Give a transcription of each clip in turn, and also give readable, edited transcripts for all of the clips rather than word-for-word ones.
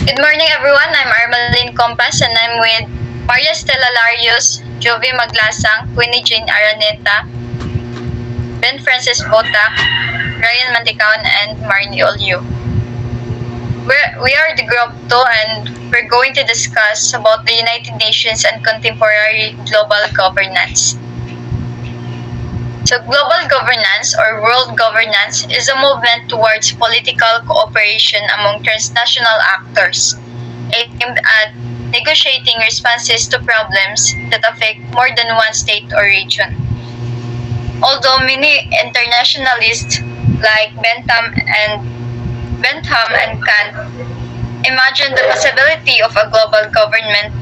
Good morning, everyone. I'm Armeline Compas and I'm with Maria Stella Larios, Jovi Maglasang, Queenie Jane Araneta, Ben Francis Botac, Ryan Manticaon, and Marnie Olio. We are the Group 2 and we're going to discuss about the United Nations and contemporary global governance. So global governance or world governance is a movement towards political cooperation among transnational actors aimed at negotiating responses to problems that affect more than one state or region. Although many internationalists like Bentham and Kant imagine the possibility of a global government,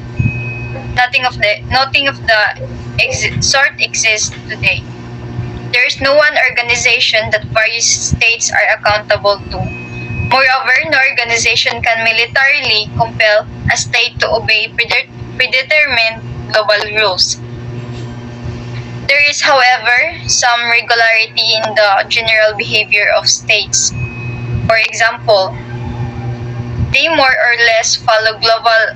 nothing of the sort exists today. There is no one organization that various states are accountable to. Moreover, no organization can militarily compel a state to obey predetermined global rules. There is, however, some regularity in the general behavior of states. For example, they more or less follow global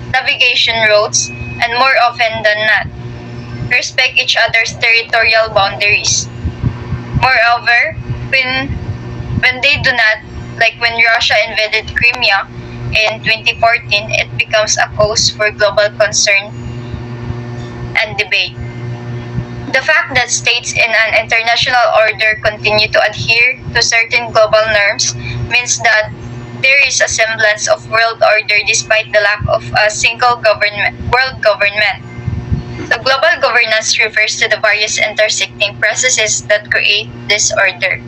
navigation routes and more often than not respect each other's territorial boundaries. Moreover, when they do not, like when Russia invaded Crimea in 2014, it becomes a cause for global concern and debate. The fact that states in an international order continue to adhere to certain global norms means that there is a semblance of world order despite the lack of a single world government. So global governance refers to the various intersecting processes that create this order.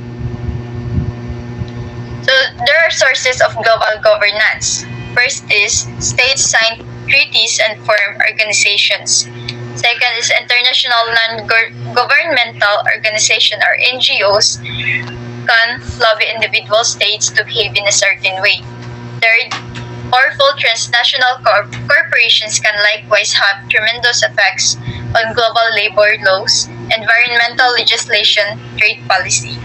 So there are sources of global governance. First is states sign treaties and form organizations. Second is international non-governmental organization or NGOs can lobby individual states to behave in a certain way. Third, powerful transnational corporations can likewise have tremendous effects on global labor laws, environmental legislation, trade policy.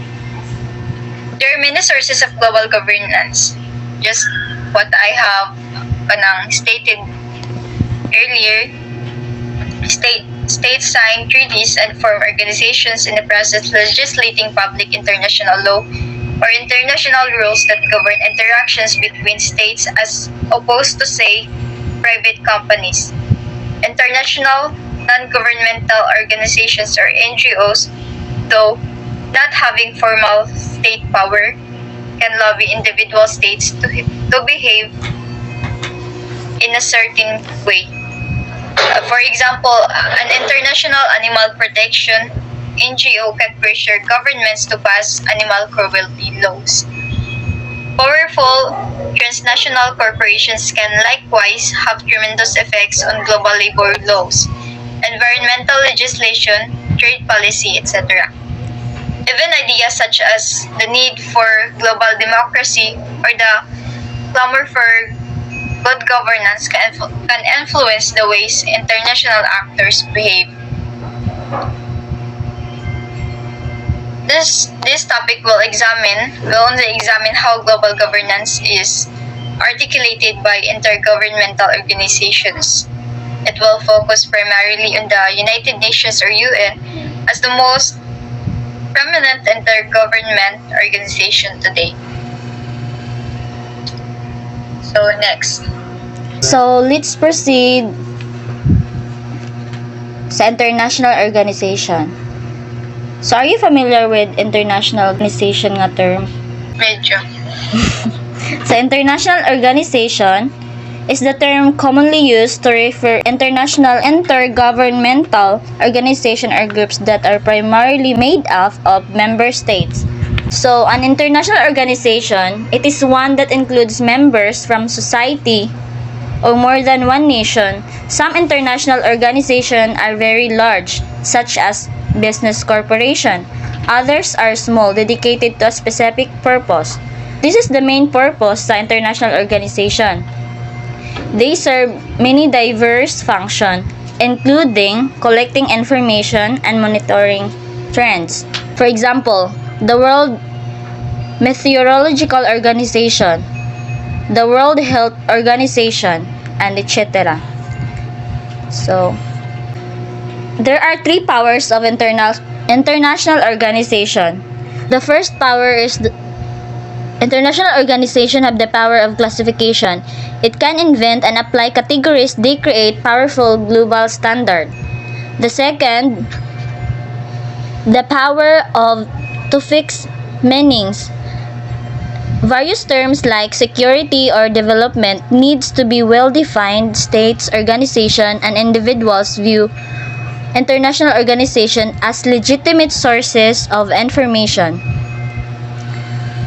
There are many sources of global governance. Just what I have stated earlier, states sign treaties and form organizations in the process legislating public international law or international rules that govern interactions between states as opposed to, say, private companies. International non-governmental organizations or NGOs, though not having formal state power, can lobby individual states to behave in a certain way. For example, an international animal protection NGO can pressure governments to pass animal cruelty laws. Powerful transnational corporations can likewise have tremendous effects on global labor laws, environmental legislation, trade policy, etc. Even ideas such as the need for global democracy or the clamor for good governance can influence the ways international actors behave. This topic will only examine how global governance is articulated by intergovernmental organizations. It will focus primarily on the United Nations or UN as the most prominent intergovernment organization today. So next. So let's proceed sa international organization. So are you familiar with international organization nga term? Medyo. So international organization is the term commonly used to refer international intergovernmental organization or groups that are primarily made up of member states. So an international organization, it is one that includes members from society or more than one nation. Some international organizations are very large, such as business corporation. Others are small, dedicated to a specific purpose. This is the main purpose sa international organization. They serve many diverse functions, including collecting information and monitoring trends. For example, the World Meteorological Organization the World Health Organization, and etc. So, there are three powers of international organization. The first power is the international organization have the power of classification. It can invent and apply categories. They create powerful global standard. The second, the power of to fix meanings. Various terms like security or development needs to be well defined. States, organization, and individuals view international organization as legitimate sources of information.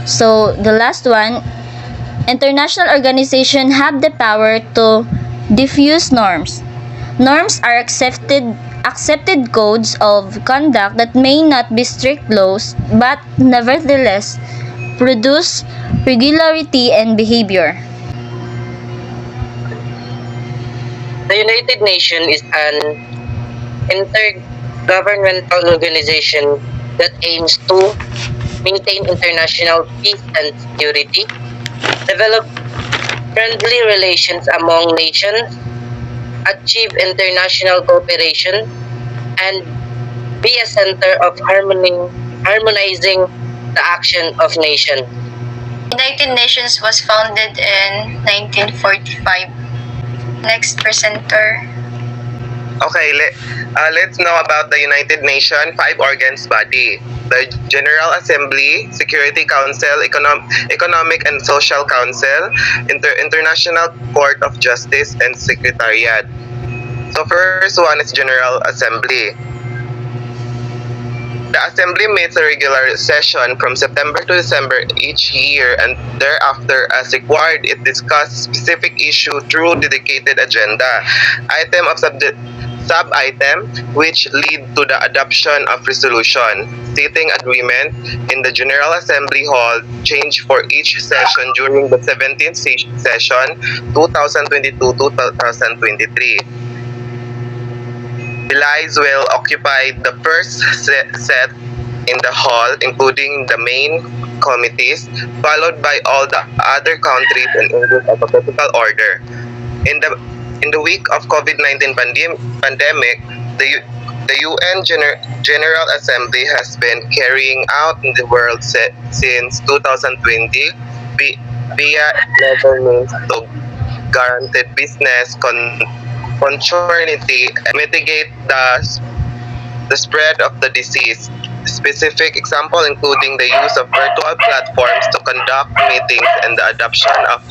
So, the last one, international organization have the power to diffuse norms. Norms are accepted codes of conduct that may not be strict laws but nevertheless produce regularity and behavior. The United Nations is an intergovernmental organization that aims to maintain international peace and security, develop friendly relations among nations, achieve international cooperation, and be a center of harmonizing the action of nations. United Nations was founded in 1945. Next presenter. Okay, let's know about the United Nations 5 organs body. The General Assembly, Security Council, Economic and Social Council, International Court of Justice, and Secretariat. So first one is General Assembly. The Assembly meets a regular session from September to December each year, and thereafter, as required, it discusses specific issue through dedicated agenda, item of sub-item, which lead to the adoption of resolution. Sitting agreement in the General Assembly Hall change for each session during the 17th session 2022-2023. Belize will occupy the first set in the hall, including the main committees, followed by all the other countries in English alphabetical order. In the week of COVID-19 pandemic, the UN General Assembly has been carrying out in the world since 2020 via level means to guarantee business continuity and mitigate the spread of the disease. Specific example including the use of virtual platforms to conduct meetings and the adoption of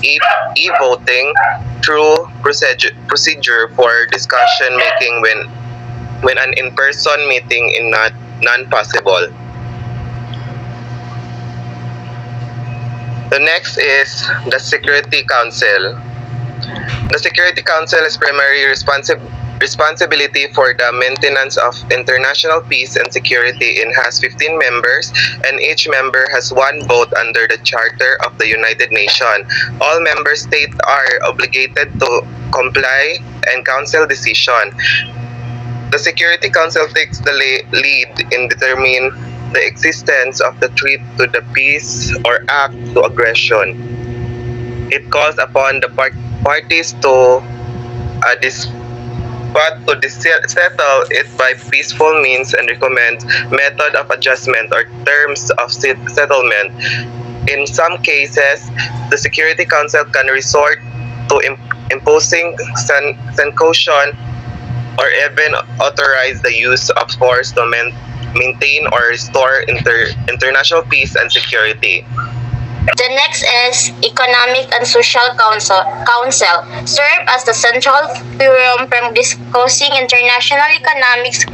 e-voting through procedure for discussion making when an in-person meeting is non-possible. The next is the Security Council. The Security Council is primary responsibility for the maintenance of international peace and security and has 15 members, and each member has one vote under the Charter of the United Nations. All member states are obligated to comply and council decision. The Security Council takes the lead in determining the existence of the threat to the peace or act to aggression. It calls upon the parties to settle it by peaceful means and recommends method of adjustment or terms of settlement. In some cases, the Security Council can resort to imposing sanctions or even authorize the use of force to maintain or restore international peace and security. The next is Economic and Social Council serve as the central forum from discussing international economics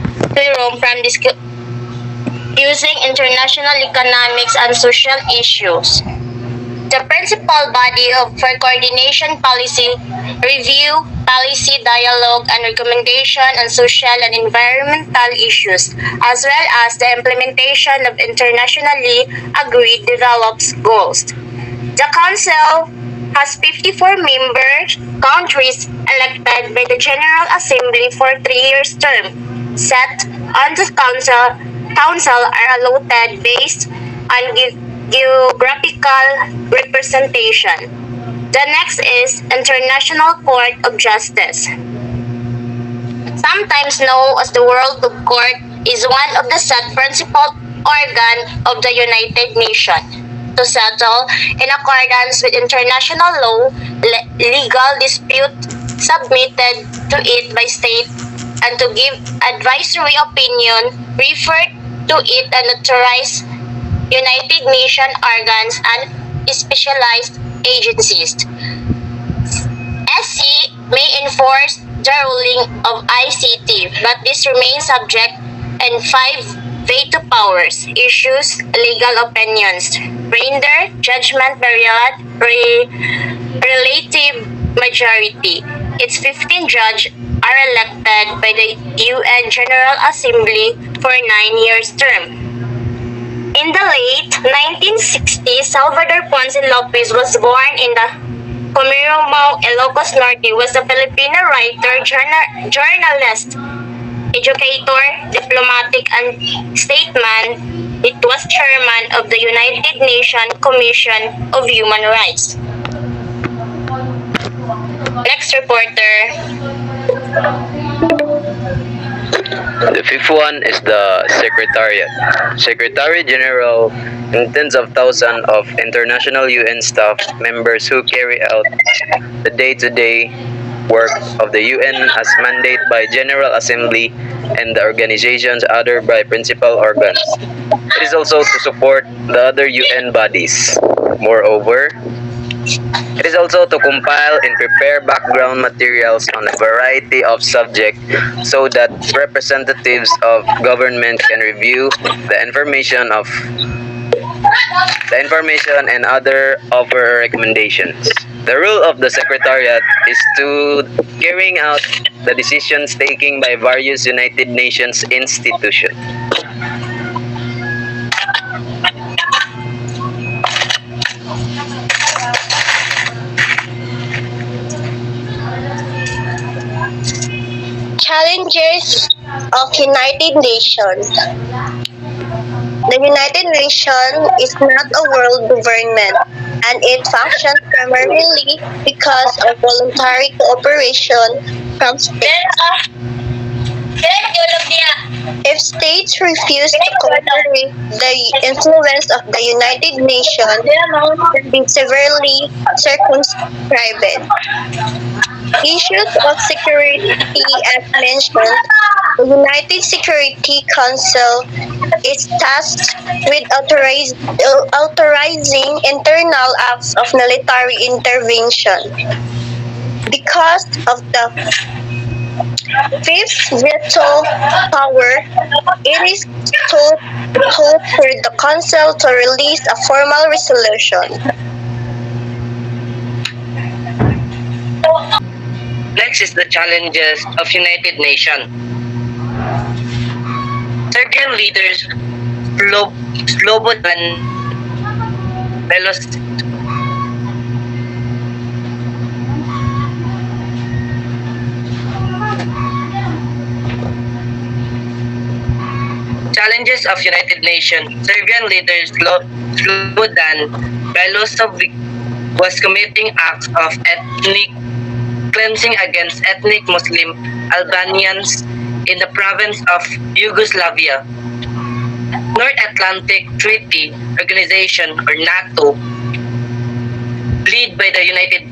using international economics and social issues. The principal body for coordination policy, review, policy dialogue, and recommendation on social and environmental issues, as well as the implementation of internationally agreed developed goals. The Council has 54 member countries elected by the General Assembly for 3 years term. Set on the Council are allotted based on geographical representation. The next is International Court of Justice. Sometimes known as the World Court, is one of the set principal organ of the United Nations to settle in accordance with international law legal dispute submitted to it by state and to give advisory opinion referred to it and authorized United Nations organs and specialized agencies. SC may enforce the ruling of ICT, but this remains subject and 5 veto powers, issues legal opinions, render judgment period, relative majority. Its 15 judges are elected by the UN General Assembly for 9-year term. In the late 1960s, Salvador Ponce Lopez was born in the Comiromao, Ilocos Norte, was a Filipino writer, journalist, educator, diplomatic, and statesman. It was chairman of the United Nations Commission of Human Rights. Next reporter. The fifth one is the Secretariat. Secretary General and tens of thousands of international UN staff members who carry out the day-to-day work of the UN as mandated by General Assembly and the organization's other by principal organs. It is also to support the other UN bodies. Moreover, it is also to compile and prepare background materials on a variety of subjects so that representatives of government can review the information and other offer recommendations. The role of the Secretariat is to carrying out the decisions taken by various United Nations institutions. Challenges of United Nations. The United Nations is not a world government, and it functions primarily because of voluntary cooperation from states. If states refuse to cooperate, the influence of the United Nations can be severely circumscribed. Issues of security, as mentioned, the United Security Council is tasked with authorizing internal acts of military intervention. Because of the fifth veto power, it is told for the Council to release a formal resolution. Next is the challenges of United Nations. Serbian leaders Slobodan Milosevic Challenges of United Nations. Serbian leader Slobodan Milosevic was committing acts of ethnic cleansing against ethnic Muslim Albanians in the province of Yugoslavia. North Atlantic Treaty Organization, or NATO, led by the United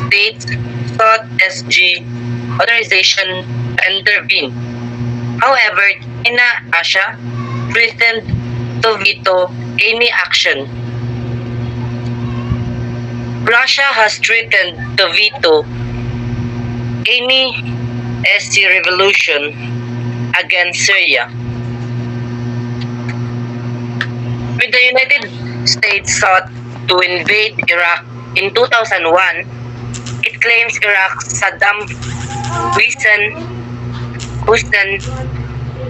States, sought SG authorization to intervene. However, China, Russia threatened to veto any action. Russia has threatened to veto any SC revolution against Syria. When the United States sought to invade Iraq in 2001, it claims Iraq's Saddam Hussein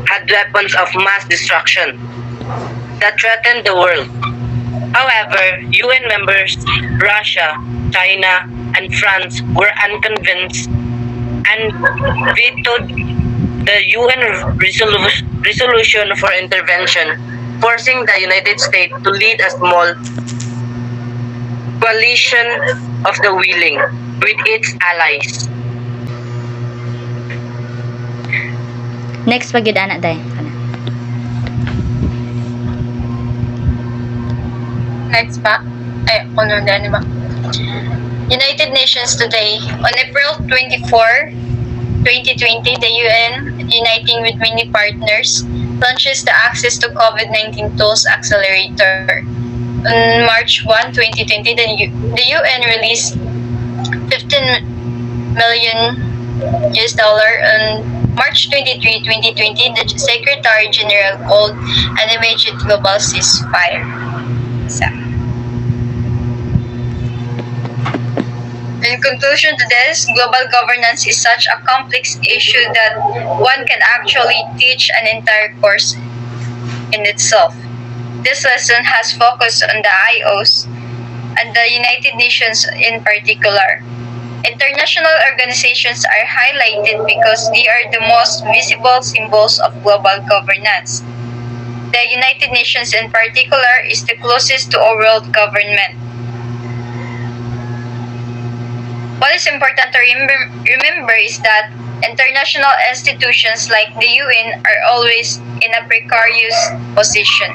had weapons of mass destruction that threatened the world. However, UN members Russia, China, and France were unconvinced and vetoed the UN resolution for intervention, forcing the United States to lead a small coalition of the willing with its allies. Next, pagyud ana day. Next pa. Ay, ano na ba? United Nations today, on April 24, 2020, the UN, uniting with many partners, launches the Access to COVID-19 Tools Accelerator. On March 1, 2020, the UN released $15 million. On March 23, 2020, the Secretary General called an immediate global ceasefire. So, in conclusion to this, global governance is such a complex issue that one can actually teach an entire course in itself. This lesson has focused on the IOs and the United Nations in particular. International organizations are highlighted because they are the most visible symbols of global governance. The United Nations in particular is the closest to a world government. What is important to remember is that international institutions like the UN are always in a precarious position.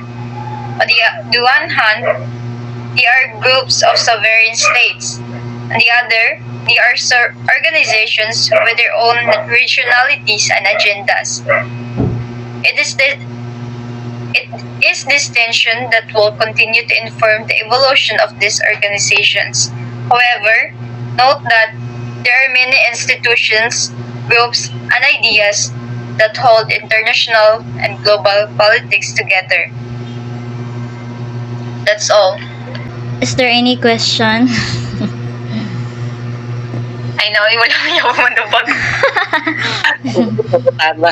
On the one hand, they are groups of sovereign states. On the other, they are organizations with their own regionalities and agendas. It is this tension that will continue to inform the evolution of these organizations. However, note that there are many institutions, groups, and ideas that hold international and global politics together. That's all. Is there any question? I know, wala mo yung mandubag. Tama.